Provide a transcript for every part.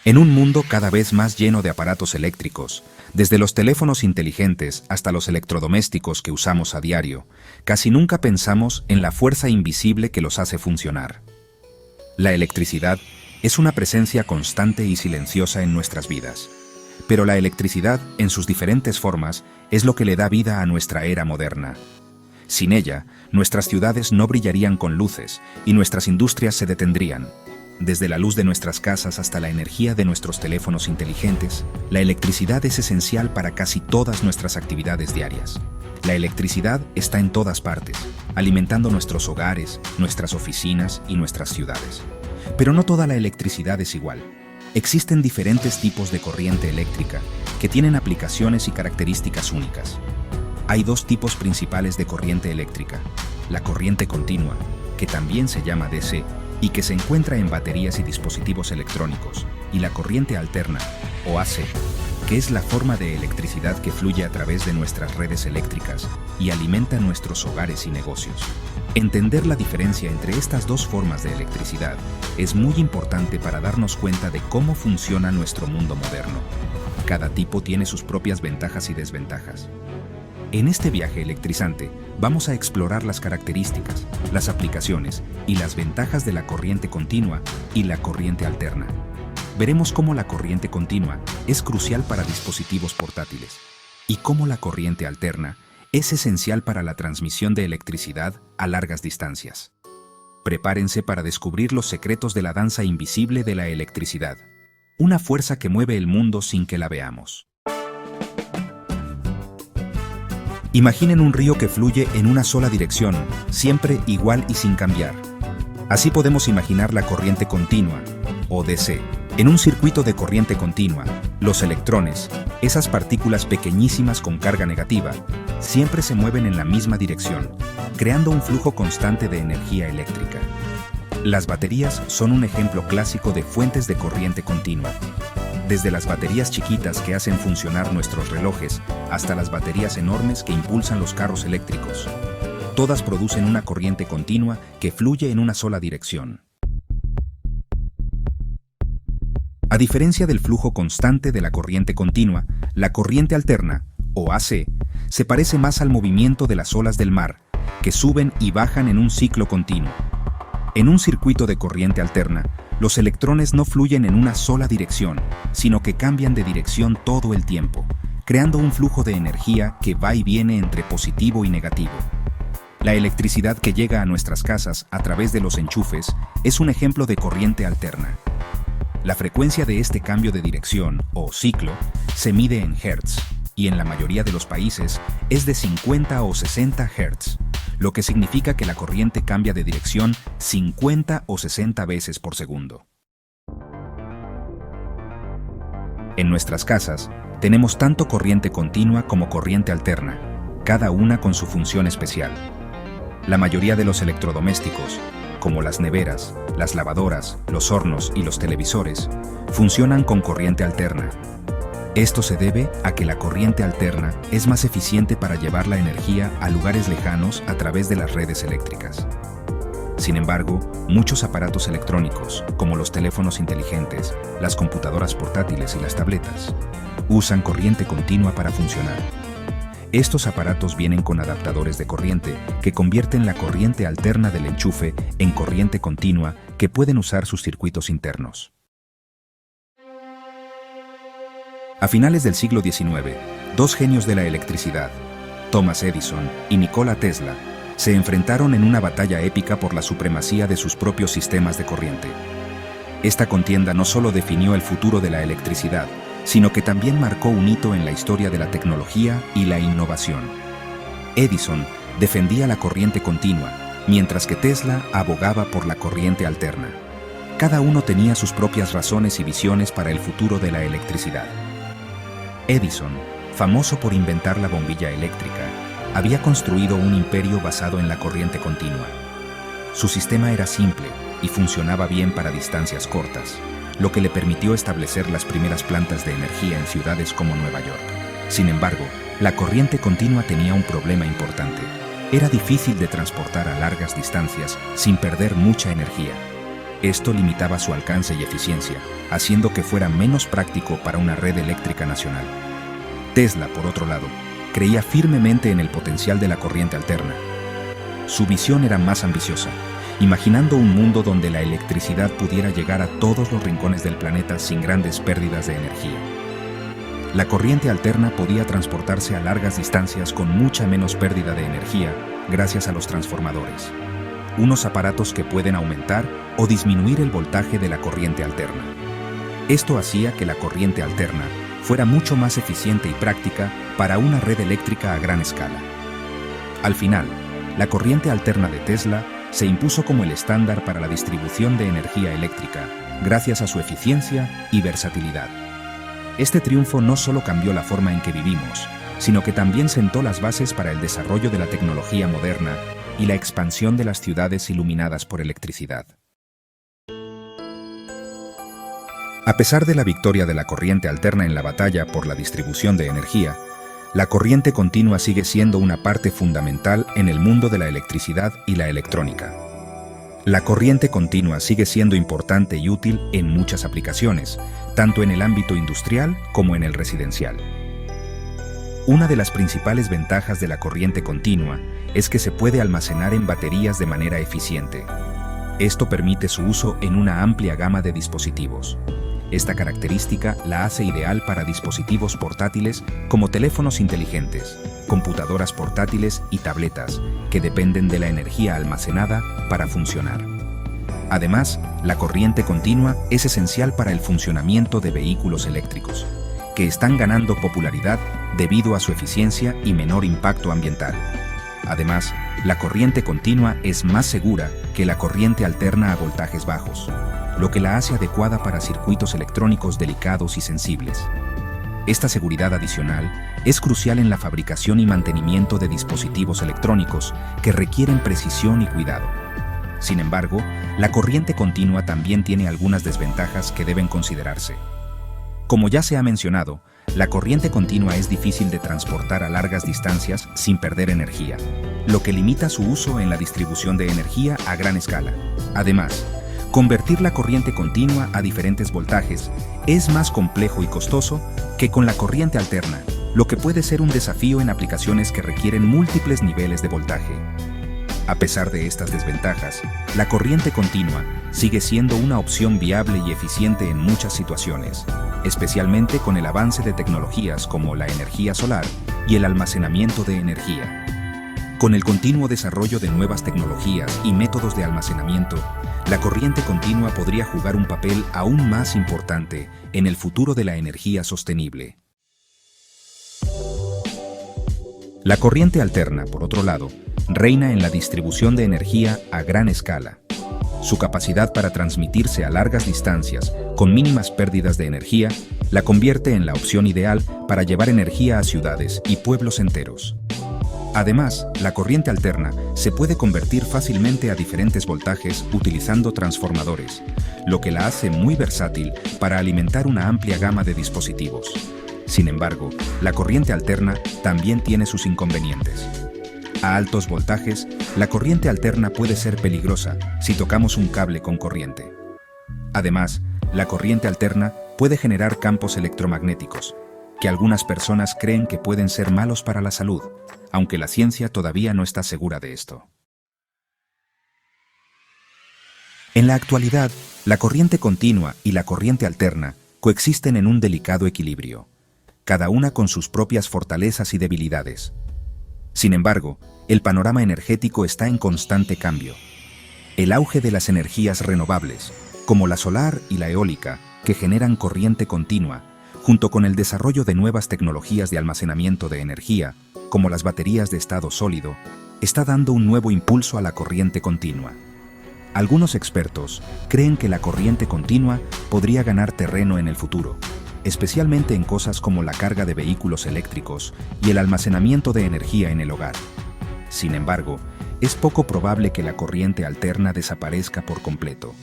En un mundo cada vez más lleno de aparatos eléctricos, desde los teléfonos inteligentes hasta los electrodomésticos que usamos a diario, casi nunca pensamos en la fuerza invisible que los hace funcionar. La electricidad es una presencia constante y silenciosa en nuestras vidas. Pero la electricidad, en sus diferentes formas, es lo que le da vida a nuestra era moderna. Sin ella, nuestras ciudades no brillarían con luces y nuestras industrias se detendrían. Desde la luz de nuestras casas hasta la energía de nuestros teléfonos inteligentes, la electricidad es esencial para casi todas nuestras actividades diarias. La electricidad está en todas partes, alimentando nuestros hogares, nuestras oficinas y nuestras ciudades. Pero no toda la electricidad es igual. Existen diferentes tipos de corriente eléctrica que tienen aplicaciones y características únicas. Hay dos tipos principales de corriente eléctrica: la corriente continua, que también se llama DC, y que se encuentra en baterías y dispositivos electrónicos, y la corriente alterna, o AC, que es la forma de electricidad que fluye a través de nuestras redes eléctricas y alimenta nuestros hogares y negocios. Entender la diferencia entre estas dos formas de electricidad es muy importante para darnos cuenta de cómo funciona nuestro mundo moderno. Cada tipo tiene sus propias ventajas y desventajas. En este viaje electrizante vamos a explorar las características, las aplicaciones y las ventajas de la corriente continua y la corriente alterna. Veremos cómo la corriente continua es crucial para dispositivos portátiles y cómo la corriente alterna es esencial para la transmisión de electricidad a largas distancias. Prepárense para descubrir los secretos de la danza invisible de la electricidad, una fuerza que mueve el mundo sin que la veamos. Imaginen un río que fluye en una sola dirección, siempre igual y sin cambiar. Así podemos imaginar la corriente continua, o DC. En un circuito de corriente continua, los electrones, esas partículas pequeñísimas con carga negativa, siempre se mueven en la misma dirección, creando un flujo constante de energía eléctrica. Las baterías son un ejemplo clásico de fuentes de corriente continua. Desde las baterías chiquitas que hacen funcionar nuestros relojes hasta las baterías enormes que impulsan los carros eléctricos. Todas producen una corriente continua que fluye en una sola dirección. A diferencia del flujo constante de la corriente continua, la corriente alterna, o AC, se parece más al movimiento de las olas del mar, que suben y bajan en un ciclo continuo. En un circuito de corriente alterna, los electrones no fluyen en una sola dirección, sino que cambian de dirección todo el tiempo, creando un flujo de energía que va y viene entre positivo y negativo. La electricidad que llega a nuestras casas a través de los enchufes es un ejemplo de corriente alterna. La frecuencia de este cambio de dirección, o ciclo, se mide en Hz, y en la mayoría de los países es de 50 o 60 Hz, lo que significa que la corriente cambia de dirección 50 o 60 veces por segundo. En nuestras casas, tenemos tanto corriente continua como corriente alterna, cada una con su función especial. La mayoría de los electrodomésticos, como las neveras, las lavadoras, los hornos y los televisores, funcionan con corriente alterna. Esto se debe a que la corriente alterna es más eficiente para llevar la energía a lugares lejanos a través de las redes eléctricas. Sin embargo, muchos aparatos electrónicos, como los teléfonos inteligentes, las computadoras portátiles y las tabletas, usan corriente continua para funcionar. Estos aparatos vienen con adaptadores de corriente que convierten la corriente alterna del enchufe en corriente continua que pueden usar sus circuitos internos. A finales del siglo XIX, dos genios de la electricidad, Thomas Edison y Nikola Tesla, se enfrentaron en una batalla épica por la supremacía de sus propios sistemas de corriente. Esta contienda no solo definió el futuro de la electricidad, sino que también marcó un hito en la historia de la tecnología y la innovación. Edison defendía la corriente continua, mientras que Tesla abogaba por la corriente alterna. Cada uno tenía sus propias razones y visiones para el futuro de la electricidad. Edison, famoso por inventar la bombilla eléctrica, había construido un imperio basado en la corriente continua. Su sistema era simple y funcionaba bien para distancias cortas, lo que le permitió establecer las primeras plantas de energía en ciudades como Nueva York. Sin embargo, la corriente continua tenía un problema importante. Era difícil de transportar a largas distancias sin perder mucha energía. Esto limitaba su alcance y eficiencia, haciendo que fuera menos práctico para una red eléctrica nacional. Tesla, por otro lado, creía firmemente en el potencial de la corriente alterna. Su visión era más ambiciosa, imaginando un mundo donde la electricidad pudiera llegar a todos los rincones del planeta sin grandes pérdidas de energía. La corriente alterna podía transportarse a largas distancias con mucha menos pérdida de energía gracias a los transformadores, unos aparatos que pueden aumentar o disminuir el voltaje de la corriente alterna. Esto hacía que la corriente alterna fuera mucho más eficiente y práctica para una red eléctrica a gran escala. Al final, la corriente alterna de Tesla se impuso como el estándar para la distribución de energía eléctrica, gracias a su eficiencia y versatilidad. Este triunfo no solo cambió la forma en que vivimos, sino que también sentó las bases para el desarrollo de la tecnología moderna y la expansión de las ciudades iluminadas por electricidad. A pesar de la victoria de la corriente alterna en la batalla por la distribución de energía, la corriente continua sigue siendo una parte fundamental en el mundo de la electricidad y la electrónica. La corriente continua sigue siendo importante y útil en muchas aplicaciones, tanto en el ámbito industrial como en el residencial. Una de las principales ventajas de la corriente continua es que se puede almacenar en baterías de manera eficiente. Esto permite su uso en una amplia gama de dispositivos. Esta característica la hace ideal para dispositivos portátiles como teléfonos inteligentes, computadoras portátiles y tabletas, que dependen de la energía almacenada para funcionar. Además, la corriente continua es esencial para el funcionamiento de vehículos eléctricos, que están ganando popularidad debido a su eficiencia y menor impacto ambiental. Además, la corriente continua es más segura que la corriente alterna a voltajes bajos, lo que la hace adecuada para circuitos electrónicos delicados y sensibles. Esta seguridad adicional es crucial en la fabricación y mantenimiento de dispositivos electrónicos que requieren precisión y cuidado. Sin embargo, la corriente continua también tiene algunas desventajas que deben considerarse. Como ya se ha mencionado, la corriente continua es difícil de transportar a largas distancias sin perder energía, lo que limita su uso en la distribución de energía a gran escala. Además, convertir la corriente continua a diferentes voltajes es más complejo y costoso que con la corriente alterna, lo que puede ser un desafío en aplicaciones que requieren múltiples niveles de voltaje. A pesar de estas desventajas, la corriente continua sigue siendo una opción viable y eficiente en muchas situaciones, especialmente con el avance de tecnologías como la energía solar y el almacenamiento de energía. Con el continuo desarrollo de nuevas tecnologías y métodos de almacenamiento, la corriente continua podría jugar un papel aún más importante en el futuro de la energía sostenible. La corriente alterna, por otro lado, reina en la distribución de energía a gran escala. Su capacidad para transmitirse a largas distancias, con mínimas pérdidas de energía, la convierte en la opción ideal para llevar energía a ciudades y pueblos enteros. Además, la corriente alterna se puede convertir fácilmente a diferentes voltajes utilizando transformadores, lo que la hace muy versátil para alimentar una amplia gama de dispositivos. Sin embargo, la corriente alterna también tiene sus inconvenientes. A altos voltajes, la corriente alterna puede ser peligrosa si tocamos un cable con corriente. Además, la corriente alterna puede generar campos electromagnéticos, que algunas personas creen que pueden ser malos para la salud, aunque la ciencia todavía no está segura de esto. En la actualidad, la corriente continua y la corriente alterna coexisten en un delicado equilibrio, cada una con sus propias fortalezas y debilidades. Sin embargo, el panorama energético está en constante cambio. El auge de las energías renovables, como la solar y la eólica, que generan corriente continua, junto con el desarrollo de nuevas tecnologías de almacenamiento de energía, como las baterías de estado sólido, está dando un nuevo impulso a la corriente continua. Algunos expertos creen que la corriente continua podría ganar terreno en el futuro, especialmente en cosas como la carga de vehículos eléctricos y el almacenamiento de energía en el hogar. Sin embargo, es poco probable que la corriente alterna desaparezca por completo,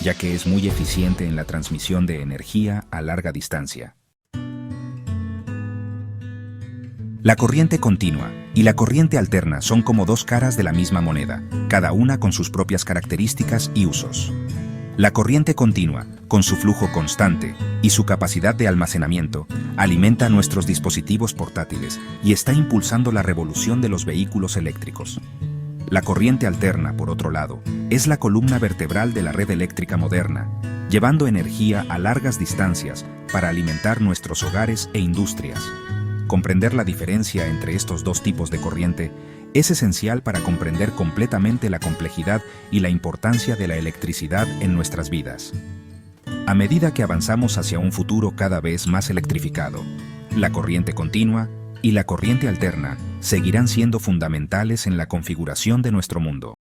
ya que es muy eficiente en la transmisión de energía a larga distancia. La corriente continua y la corriente alterna son como dos caras de la misma moneda, cada una con sus propias características y usos. La corriente continua, con su flujo constante y su capacidad de almacenamiento, alimenta nuestros dispositivos portátiles y está impulsando la revolución de los vehículos eléctricos. La corriente alterna, por otro lado, es la columna vertebral de la red eléctrica moderna, llevando energía a largas distancias para alimentar nuestros hogares e industrias. Comprender la diferencia entre estos dos tipos de corriente es esencial para comprender completamente la complejidad y la importancia de la electricidad en nuestras vidas. A medida que avanzamos hacia un futuro cada vez más electrificado, la corriente continua y la corriente alterna seguirán siendo fundamentales en la configuración de nuestro mundo.